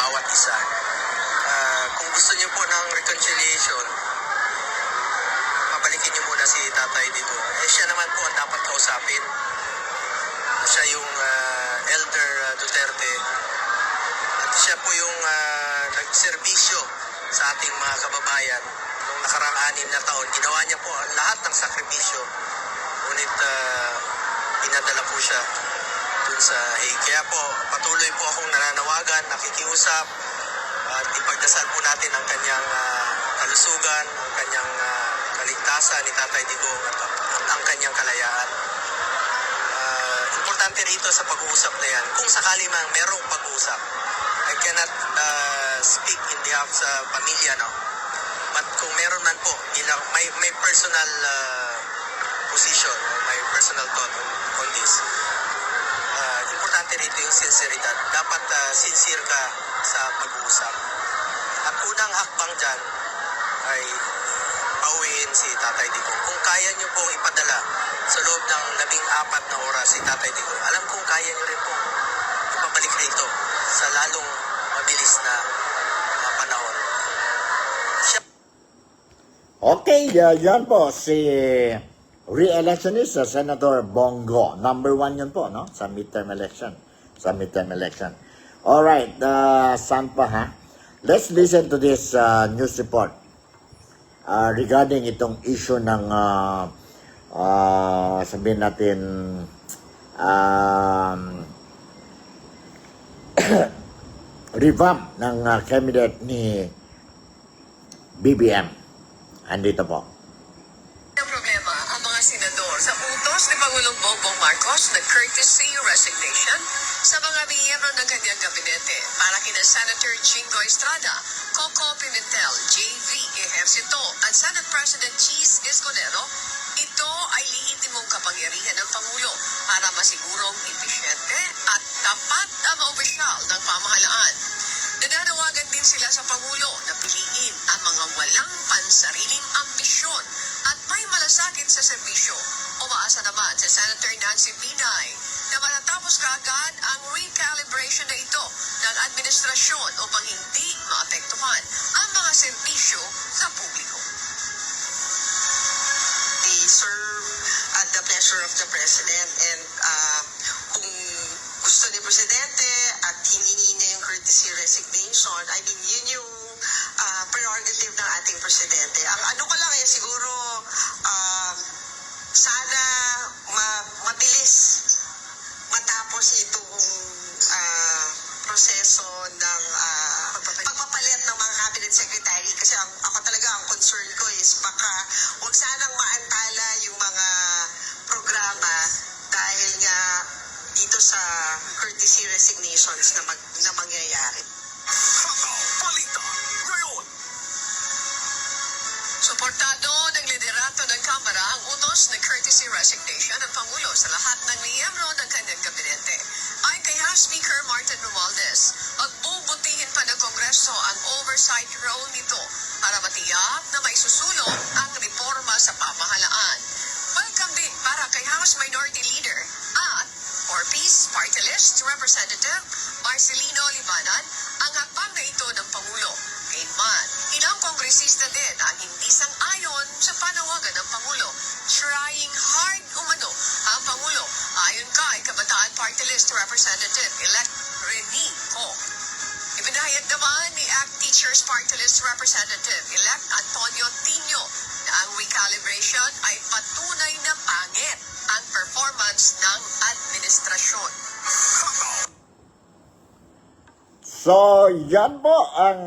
F: bawat isa. Kung gusto niyo po ng reconciliation, pabalikin niyo muna si Tatay dito. Siya naman po ang dapat kausapin. Siya yung Elder Duterte. At siya po yung nagserbisyo sa ating mga kababayan. Noong nakaraang 6 na taon, ginawa niya po lahat ng sakripisyo. Ngunit pinadala po siya dun sa Hague. Kaya po, patuloy po akong nananawagan, nakikiusap, at ipagdasal po natin ang kanyang kalusugan, ang kanyang kaligtasan ni Tatay Digong at ang kanyang kalayaan. Importante rito sa pag-uusap na yan, kung sakali mang merong pag-uusap, I cannot speak in behalf sa pamilya, no? But kung meron man po, may personal position or may personal thought on this, importante rito yung sinceridad. Dapat sincere ka sa pag-uusap. At unang hakbang dyan ay pauwiin si Tatay Digong. Kung kaya nyo pong ipadala sa loob ng 14 na oras si Tatay Digong, alam kong kaya nyo rin pong ipabalik rito sa lalong mabilis na panahon.
A: Okay, yan po si re-electionist Senator Bongo. Number 1 yun po, no? Sa midterm election. Alright, saan pa ha? Let's listen to this news report regarding itong issue ng sabihin natin revamp ng cabinet ni BBM. Andito po.
C: Ang problema, ang mga senador sa utos ni Pangulong Bongbong Marcos na courtesy resignation sa mga miyembro ng kanyang gabinete para kina Senator Jingo Estrada, Coco Pimentel, JV Ejercito at Senate President Cheese Escudero. Ito ay lehitimong kapangyarihan ng Pangulo para masigurong episyente at tapat ang opisyal ng pamahalaan. Nananawagan din sila sa Pangulo na piliin ang mga walang pansariling ambisyon at may malasakit sa serbisyo. Umaasa naman si Senator Nancy Binay na matatapos kaagad ang recalibration na ito ng administrasyon upang hindi maapektuhan ang mga serbisyo sa publiko.
D: They serve at the pleasure of the President and kung gusto ni Presidente at hiningi niya yung courtesy resignation, I mean, yun yung prerogative ng ating Presidente. Ang ano ko lang siguro, sana mabilis matapos itong proseso ng pagpapalit ng mga cabinet secretary kasi ako talaga ang concern ko is baka
C: sa courtesy resignations na mangyayari.
H: Balita ngayon.
C: Suportado ng liderato ng Kamara ang utos ng courtesy resignation ng Pangulo sa lahat ng miyembro ng kanyang gabinete. Ayon kay House Speaker Martin Romualdez, magbubutihin pa ng Kongreso ang oversight role nito para matiyak na maisusulong ang reforma sa pamahalaan. Welcome din para kay House Minority Leader at for Peace Party List Representative Marcelino Libanan ang hakbang na ito ng Pangulo. Gayunman, ilang kongresista din ang hindi sang-ayon sa panawagan ng Pangulo. Trying hard umano ang Pangulo ayon kay Kabataan Party List Representative-elect Rene Ho. Ibinahayag naman ni ACT Teachers Party List Representative-elect Antonio Tino na ang recalibration ay patunay na pangit ang performance ng administrasyon.
A: So, yan po ang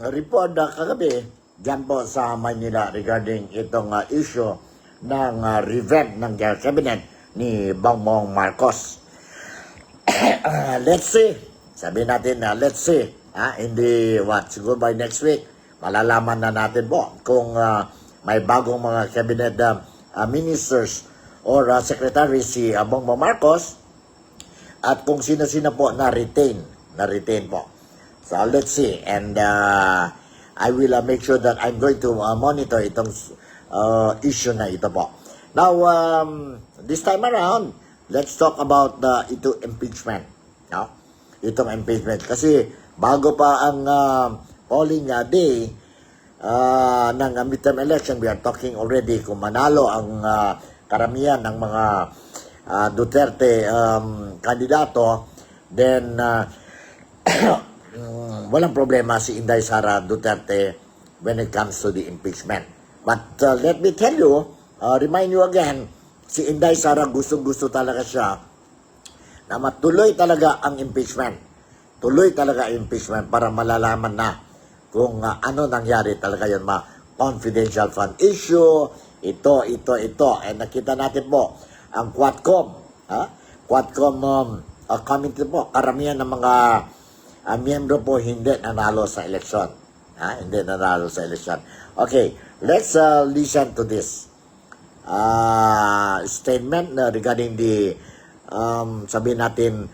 A: report na kagabi dyan po sa Manila regarding itong issue ng revamp ng cabinet ni Bongbong Marcos. Let's see. Sabi natin na let's see. Hindi siguro by next week, malalaman na natin po kung may bagong mga cabinet ministers or secretary si Bongbong Marcos at kung sino-sino po na-retain po. So let's see, and I will make sure that I'm going to monitor itong issue na ito po. Now, this time around, let's talk about ito impeachment. No? Itong impeachment. Kasi bago pa ang polling day ng midterm election, we are talking already kung manalo ang karamihan ng mga Duterte kandidato, then walang problema si Inday Sara Duterte when it comes to the impeachment. But let me tell you, remind you again, si Inday Sara gusto talaga siya na matuloy talaga ang impeachment. Tuloy talaga ang impeachment para malalaman na kung ano nangyari talaga yun, confidential fund issue, ito. And nakita natin po, ang Quadcom, committee po, karamihan ng mga miyembro po hindi nanalo sa eleksyon. Hindi nanalo sa eleksyon. Okay, let's listen to this statement regarding the sabihin natin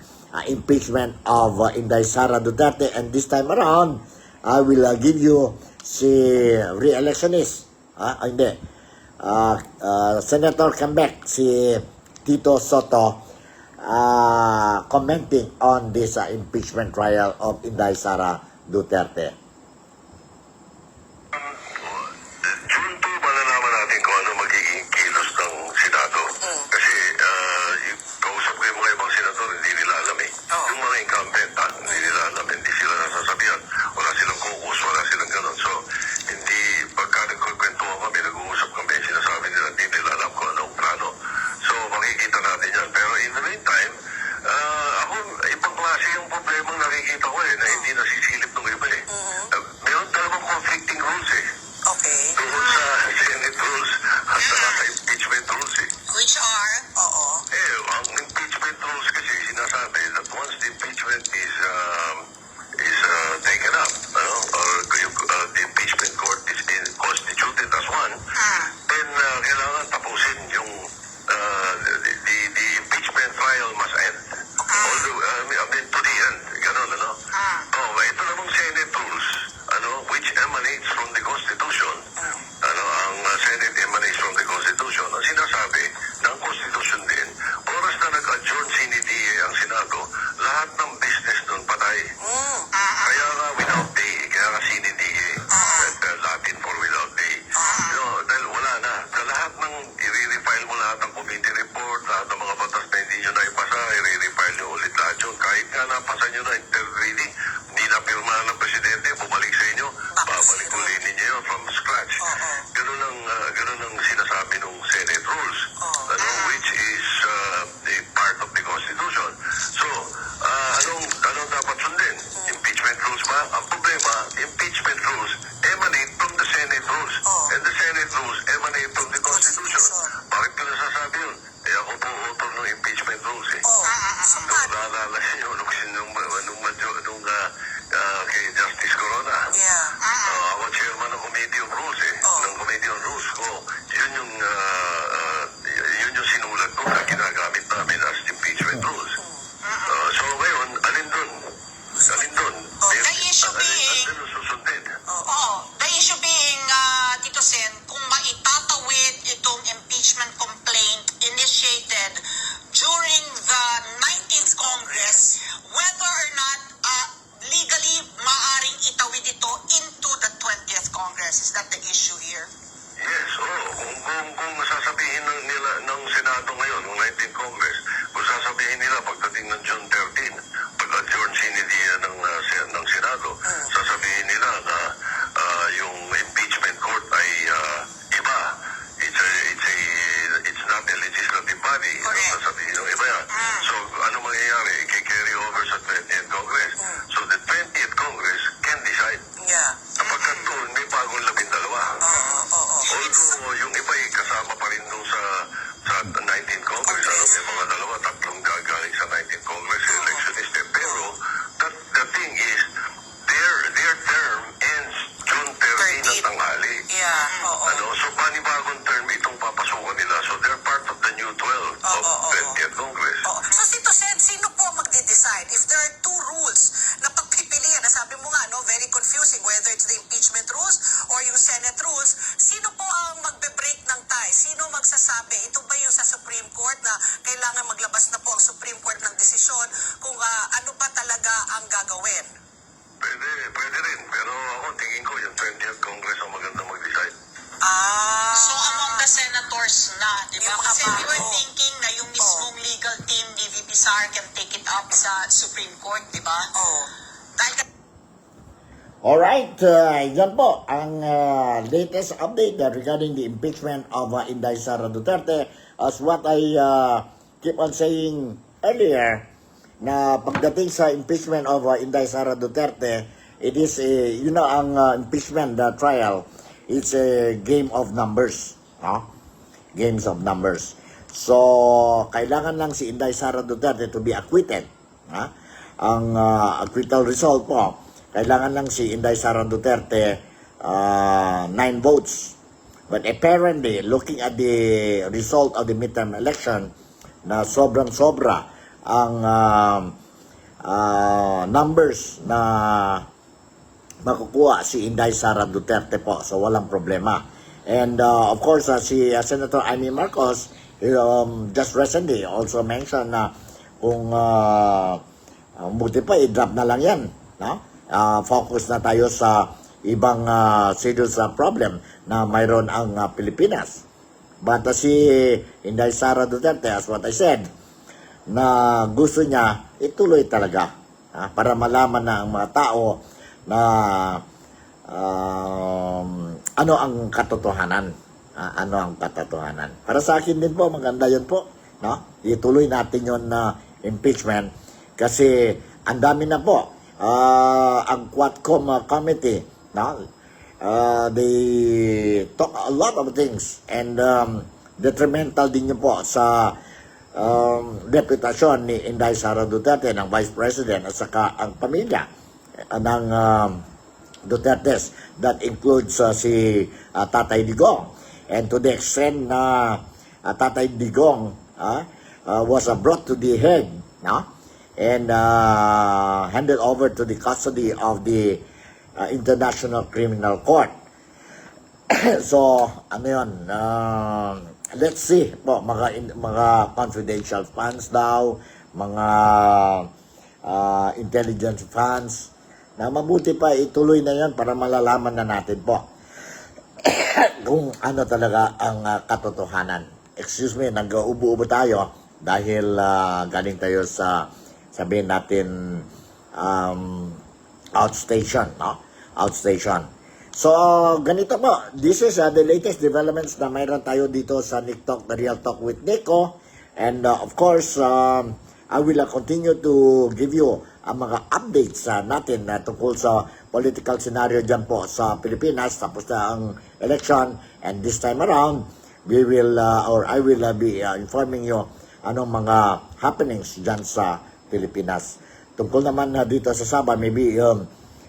A: impeachment of Inday Sara Duterte, and this time around I will give you si re-electionist Senator Kambek, si Tito Soto, commenting on this impeachment trial of Inday Sara Duterte.
E: June 2, malalaman natin kung ano magiging kilos ng Senado. Kasi kausap ko yung mga ibang senador, hindi nila alam eh. Yung mga incumbent, hindi nila alam, hindi sila nasasabihan. Wala silang kukus, wala silang ganun. So, hindi, pagka nagkukwentuhan kami, nag-uusap kami, sinasabi nila, hindi nila alam kung anong plano. So, makikita natin yan. Pero in the meantime, ako, ibang klase yung problemang nakikita ko na hindi nasisilip ng iba eh. Meron talagang conflicting rules eh.
C: Okay.
E: Tungkol sa Senate rules at saka sa impeachment rules eh.
C: Which are? Oo.
E: Ang impeachment rules kasi sinasabi that once the impeachment is taken up, or the impeachment court is constituted as one, then kailangan tapusin yung the impeachment trial must end. Although, I mean, to the end. Ganun, ano? Ito namang Senate rules, which emanates from the Constitution. Ang Senate emanates from the Constitution. Ang sinasabi ng Constitution din, oras na nag-adjourn CNDA ang Senado, lahat ng business doon patay. Kaya nga without day, kaya nga CNDA, Latin for without day. Dahil wala na. Sa lahat ng i-refile mo lahat ng committee report, lahat ng mga batas na hindi nyo na ipasa, i-refile nyo ulit lahat yun. Kahit nga napasa nyo na inter-reading, hindi na pirmahan ng Presidente, bumalik sa inyo, babalik ulit ninyo yun from scratch. Ganun ang sinasabi ng Senate rules, which is the part of the Constitution. So, anong dapat sundin? Impeachment rules ba? Ang problema, impeachment rules emanate from the Senate rules. And the Senate rules emanate from the Constitution. Bakit ko nasasabi yun? Ako po author ng impeachment rules eh. nila pagdating ng June 13, pag-adjourn ng Senado, sasabihin nila na yung impeachment court ay iba. It's not a legislative body.
C: Correct.
E: Sasabihin ng iba yan. So, ano mangyayari? I-carry over sa 20th Congress. So, the 20th Congress can decide.
C: Yeah.
E: Kapag doon, may bagong 12. Although, yung iba ay kasama pa rin doon sa 19th Congress. Ano, may mga tatlong gagaling sa 19th Congress electionist. Pero, the thing is, their term ends June 13 ng tanghali.
C: Yeah.
E: Ano, so panibagong term itong papasukan nila. So they're part of the new 12 of 20th Congress.
C: So, Sito Sen, sino po ang magde-decide? If there are two rules na pagpipilian, na sabi mo nga, no, very confusing, whether it's the impeachment rules or yung Senate rules, sino po ang magbe-break ng tie? Sino magsasabi? Ito ba yung sa Supreme Court na kailangan maglabas na po ang Supreme Court ng desisyon kung ano ba talaga ang gagawin?
E: Pwede rin. Pero ako, tingin ko yung 20th Congress ang maganda mag-decide.
I: So among the senators na, di ba?
C: Yung mga
I: Kasi we were
C: bago.
I: thinking na yung mismong legal team ni VP Sara can take it up sa Supreme Court, di ba? Dahil
A: Alright, yan po ang latest update regarding the impeachment of Inday Sara Duterte. As what I keep on saying earlier, na pagdating sa impeachment of Inday Sara Duterte, it is ang impeachment trial, it's a game of numbers. No? Games of numbers. So, kailangan lang si Inday Sara Duterte to be acquitted. Ha? Ang acquittal result po, kailangan lang si Inday Sara Duterte 9 votes. But apparently, looking at the result of the midterm election, na sobrang-sobra ang numbers na makukuha si Inday Sara Duterte po. So, walang problema. And of course, si Senator Amy Marcos just recently also mentioned na kung buti pa, i-drop na lang yan. No? Focus na tayo sa ibang serious problem na mayroon ang Pilipinas. But si Inday Sara Duterte, as what I said, na gusto niya ituloy talaga para malaman na ang mga tao na ano ang katotohanan. Ano ang katotohanan. Para sa akin din po, maganda yun po. No? Ituloy natin yun na impeachment kasi ang dami na po. Ang Quadcom committee, no? They talk a lot of things and detrimental din yun po sa reputasyon ni Inday Sara Duterte ng Vice President at saka ang pamilya ng Dutertes. That includes si Tatay Digong. And to the extent na Tatay Digong was brought to the Hague, no? And handed over to the custody of the International Criminal Court. So, ano yun? Let's see po, mga confidential funds daw, mga intelligence funds, na mabuti pa ituloy na yan para malalaman na natin po kung ano talaga ang katotohanan. Excuse me, nag-ubo-ubo tayo dahil galing tayo sa, sabihin natin, outstation, no? Outstation. So, ganito po. This is the latest developments na mayroon tayo dito sa Nick Talk, the Real Talk with Nico. And of course, I will continue to give you ang mga updates natin tungkol sa political scenario dyan po sa Pilipinas. Tapos na ang election. And this time around, we will, or I will be informing you anong mga happenings dyan sa Pilipinas. Tungkol naman dito sa Sabah, maybe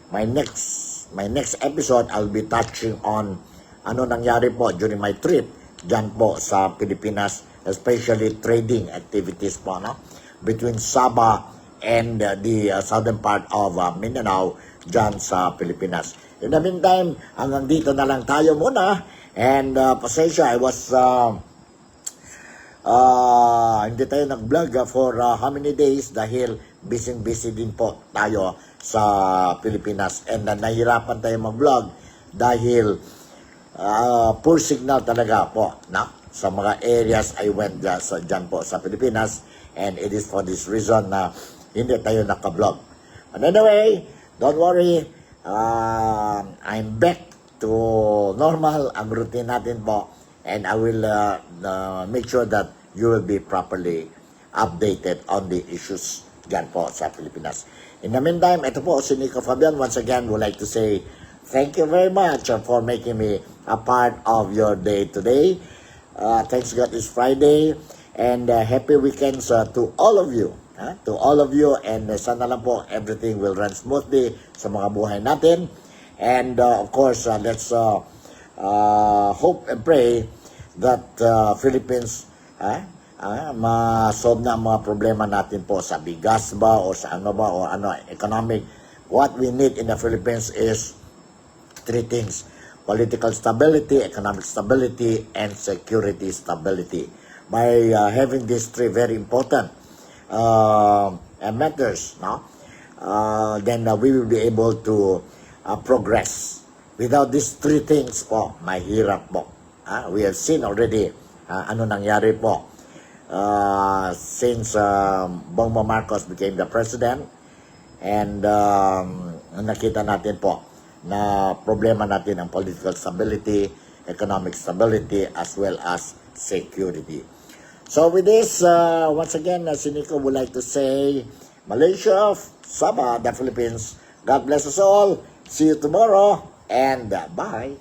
A: my next episode, I'll be touching on ano nangyari po during my trip dyan po sa Pilipinas, especially trading activities po, no? Between Sabah and the southern part of Mindanao dyan sa Pilipinas. In the meantime, hanggang dito na lang tayo muna. And pasensya, I was hindi tayo nag-vlog for how many days dahil busy din po tayo sa Pilipinas. And nahirapan tayo mag-vlog dahil poor signal talaga po, no? Sa mga areas I went dyan po sa Pilipinas. And it is for this reason na hindi tayo nakablog. But anyway, don't worry. I'm back to normal ang routine natin po. And I will make sure that you will be properly updated on the issues dyan po sa Pilipinas. In the meantime, ito po si Nico Fabian. Once again, would like to say thank you very much for making me a part of your day today. Thanks God it's Friday. And happy weekends to all of you. To all of you. And sana lang po everything will run smoothly sa mga buhay natin. And of course, let's hope and pray that Philippines ma-solve na ang mga problema natin po sa bigas ba o sa ano ba o ano economic. What we need in the Philippines is three things: political stability, economic stability, and security stability. By having these three very important matters, no? Then we will be able to progress. Without these three things po, mahirap po. We have seen already ano nangyari po since Bongbong Marcos became the president, and nakita natin po na problema natin ang political stability, economic stability, as well as security. So with this, once again, si Nico would like to say, Malaysia, Sabah, the Philippines, God bless us all. See you tomorrow, and bye.